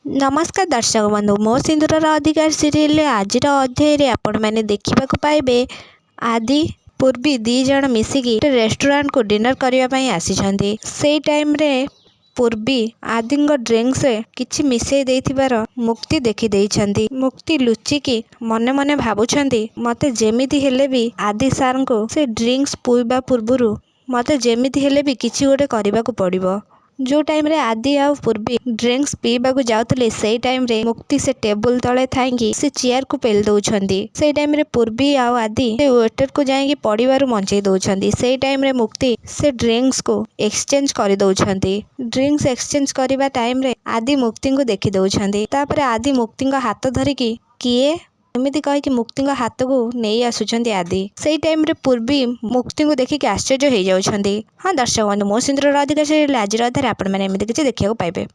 नमस्कार दर्शक बंधु मो सिंदूर अधिकार सीरियल आज अध्याय आपण मैंने देखा पाइबे आदि पूर्वी दी जण मिसिकी रेस्टोरेंट को डिनर करने आसी से टाइम रे पूर्वी आदि ड्रिंक्स किछि मिसई देथिबार मुक्ति देखी देइछंती। मुक्ति लुचिकी मने मने भाबुछंती मते जेमिति हेले भी आदि सार को से ड्रिंक्स पीवा पूर्वरु मते जेमिति हेले भी किछि गोटे करबाकू पड़िबो। जो टाइम रे आदि आ पूर्वी ड्रिंक्स पीवा को जाउतले से टाइम रे मुक्ति से टेबल तले थांकी से चेयर को पेल दउछंती। से टाइम रे पूर्वी आ आदि से वेटर को जाईकी पड़िबारु मंचेई दउछंती। से टाइम रे मुक्ति से ड्रिंक्स को एक्सचेंज करि दउछंती। ड्रिंक्स एक्सचेंज करिबा टाइम रे आदि मुक्ति को देखि दउछंती। तापरे आदि मुक्ति को हाथ धरिकी किए एमिति कहिकी मुक्ति को हाथ को नहीं आसुछंती आदि। से टाइम रे पूर्वी मुक्ति को देखिकी आश्चर्य हो जाउछंती। हाँ दर्शक बंधु मो सिंदूर अधिकार सीरियल आज आधार आपण मैंने एमिति किछि देखिବାକୁ पाइबे।